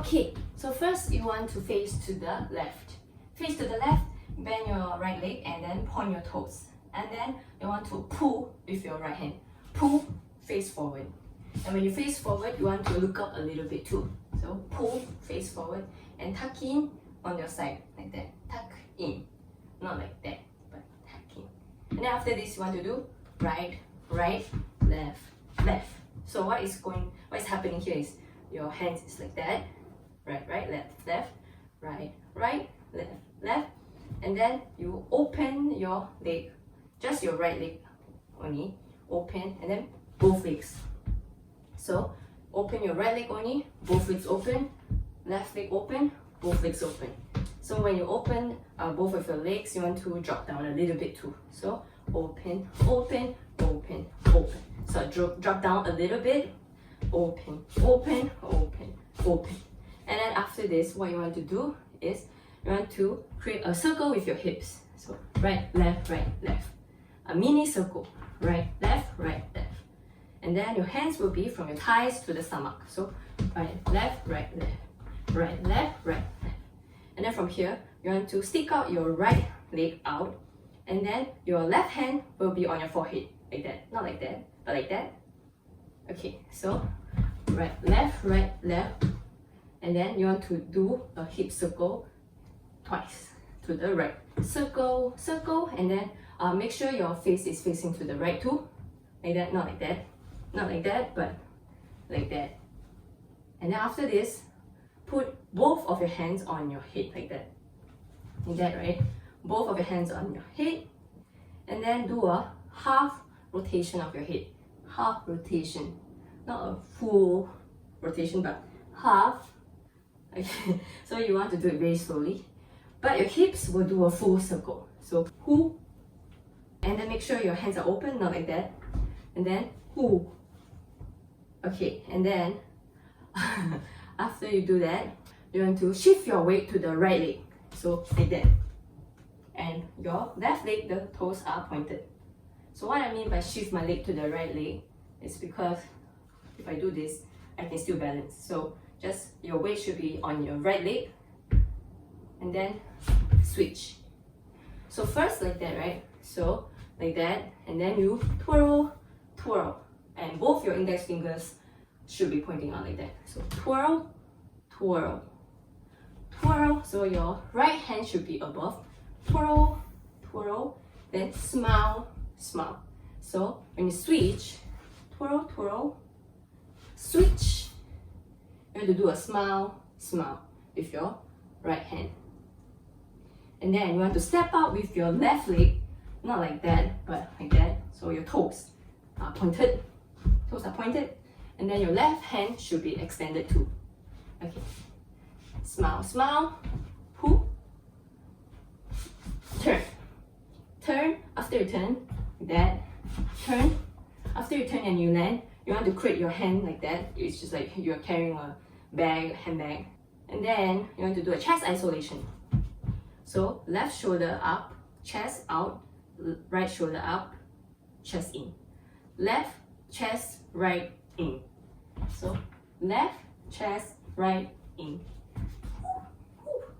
Okay, so first you want to face to the left. Face to the left, bend your right leg and then point your toes. And then you want to pull with your right hand. Pull, face forward. And when you face forward, you want to look up a little bit too. So pull, face forward, and tuck in on your side, like that. Tuck in. Not like that, but tuck in. And then after this, you want to do right, right, left, left. So what is happening here is your hands is like that. Right, right, left, left, right, right, left, left. And then you open your leg, just your right leg only. Open, and then both legs. So open your right leg only, both legs open, left leg open, both legs open. So when you open both of your legs, you want to drop down a little bit too. So open, open, open, open. So drop down a little bit, open, open, open, open. And then after this, what you want to do is you want to create a circle with your hips. So right, left, a mini circle. Right, left, left. And then your hands will be from your thighs to the stomach. So right, left, right, left. And then from here, you want to stick out your right leg out. And then your left hand will be on your forehead. Like that. Not like that, but like that. Okay, so right, left. And then you want to do a hip circle twice to the right. Circle, circle, and then make sure your face is facing to the right too. Like that, not like that. Not like that, but like that. And then after this, put both of your hands on your head like that. Like that, right? Both of your hands on your head. And then do a half rotation of your head. Half rotation. Not a full rotation, but half. Okay. So you want to do it very slowly. But your hips will do a full circle. So who, and then make sure your hands are open, not like that. And then who. Okay, and then after you do that, you want to shift your weight to the right leg. So like that. And your left leg, the toes are pointed. So what I mean by shift my leg to the right leg is because if I do this, I can still balance. So just your weight should be on your right leg. And then switch. So first like that, right? So like that, and then you twirl, twirl, and both your index fingers should be pointing out like that. So twirl, twirl, twirl. So your right hand should be above. Twirl, twirl, then smile, smile. So when you switch, twirl, twirl, switch. You have to do a smile, smile with your right hand. And then you want to step out with your left leg, not like that, but like that. So your toes are pointed. Toes are pointed. And then your left hand should be extended too. Okay. Smile, smile. Pull. Turn. Turn. After you turn, like that. Turn. After you turn and you land, you want to create your hand like that. It's just like you're carrying a bag, handbag. And then you want to do a chest isolation. So left shoulder up, chest out, right shoulder up, chest in. Left, chest, right, in. So left, chest, right, in.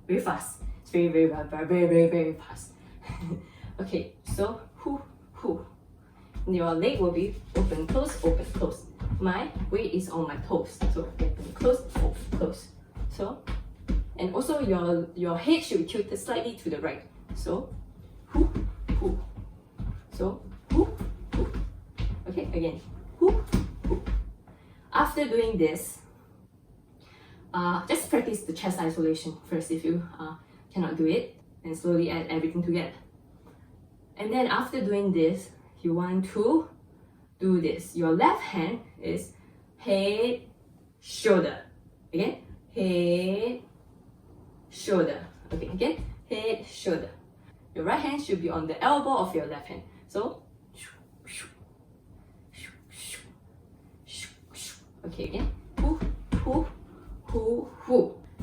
Very fast. It's very fast. Okay, so your leg will be open, close, open, close. My weight is on my toes. So open, close, open, close. So, and also your head should be tilted slightly to the right. So who. So who. Okay, again. Who. After doing this, just practice the chest isolation first if you cannot do it, and slowly add everything together. And then after doing this, you want to do this. Your left hand is head, shoulder. Again, head, shoulder. Okay, again, head, shoulder. Your right hand should be on the elbow of your left hand. So, okay, again, who.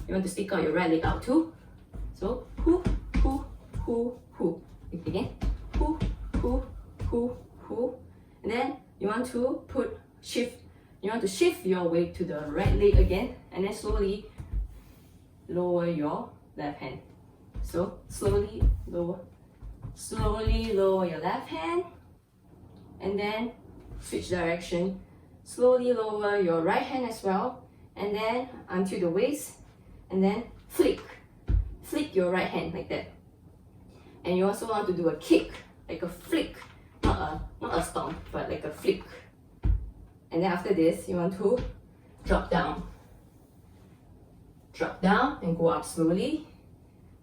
You want to stick out your right leg out too. So, who. Again, who. And then you want to shift your weight to the right leg again, and then slowly lower your left hand. So slowly lower your left hand, and then switch direction. Slowly lower your right hand as well, and then until the waist, and then flick your right hand like that. And you also want to do a kick, like a flick, not a stomp, but like a flick. And then after this, you want to drop down and go up slowly.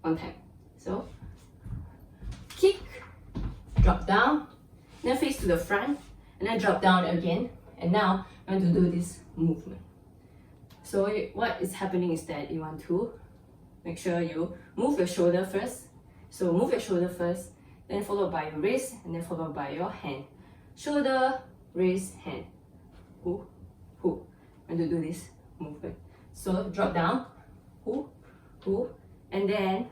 One time. So kick, drop down, then face to the front, and then drop down again. And now you want to do this movement. So what is happening is that you want to make sure you move your shoulder first. So move your shoulder first, then followed by your wrist, and then followed by your hand. Shoulder, wrist, hand. Hoo, hoo. And to do this movement. So drop down, hoo, hoo. And then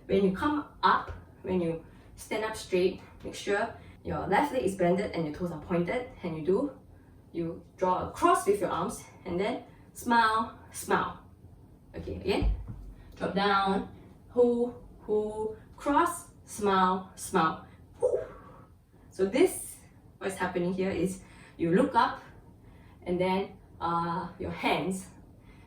when you come up, when you stand up straight, make sure your left leg is bended and your toes are pointed. And you draw a cross with your arms, and then smile, smile. Okay, again. Drop down, hoo, hoo, cross, smile, smile. Hoo. So what's happening here is you look up, and then your hands,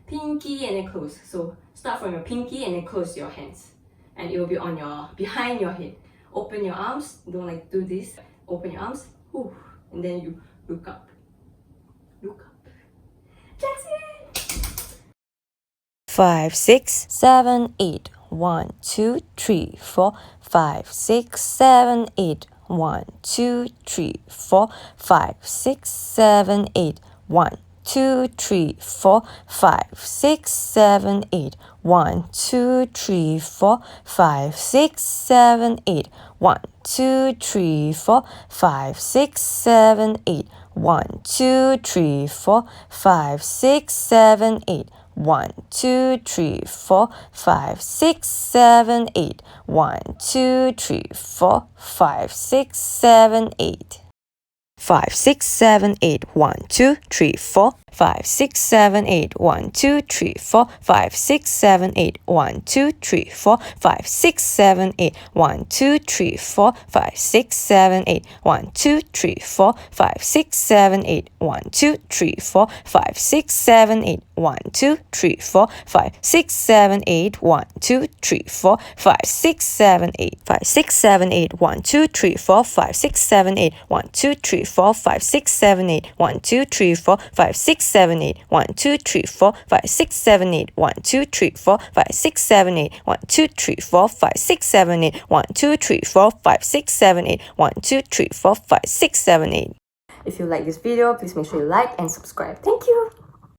pinky and then close. So start from your pinky and then close your hands, and it will be on behind your head. Open your arms. Don't do this. Open your arms, whoo, and then you look up. Look up. That's it. 5, 6, 7, 8. 1, 2, 3, 4, 5, 6, 7, 8. 1, 2, 3, 4, 5, 6, 7, 8. 1, 2, 3, 4, 5, 6, 7, 8. 1, 2, 3, 4, 5, 6, 7, 8. 1, 2, 3, 4, 5, 6, 7, 8. 1, 2, 3, 4, 5, 6, 7, 8. 1, 2, 3, 4, 5, 6, 7, 8. 1, 2, 3, 4, 5, 6, 7, 8. 5, 6, 7, 8. 1, 2, 3, 4, 5, 6, 7, 8. 1, 2, 3, 4, 5, 6, 7, 8. 1, 2, 3, 4, 5, 6, 7, 8. 1, 2, 3, 4, 5, 6, 7, 8. 1, 2, 3, 4, 5, 6, 7, 8. 1, 2, 3, 4, 5, 6, 7, 8. 1, 2, 3, 4, 5, 6, 7, 8. 1, 2, 3, 4, 5, 6, 7, 8. 5, 6, 7, 8. 1, 2, 3, 4, 5, 6, 7, 8. 1, 2, 3, 4, 5, 6, 7, 8. 1, 2, 3, 4, 5, 6, 7, 8. 1, 2, 3, 4, 5, 6, 7, 8. 1, 2, 3, 4, 5, 6, 7, 8. 1, 2, 3, 4, 5, 6, 7, 8. 1, 2, 3, 4, 5, 6, 7, 8. 1, 2, 3, 4, 5, 6, 7, 8. If you like this video, please make sure you like and subscribe. Thank you.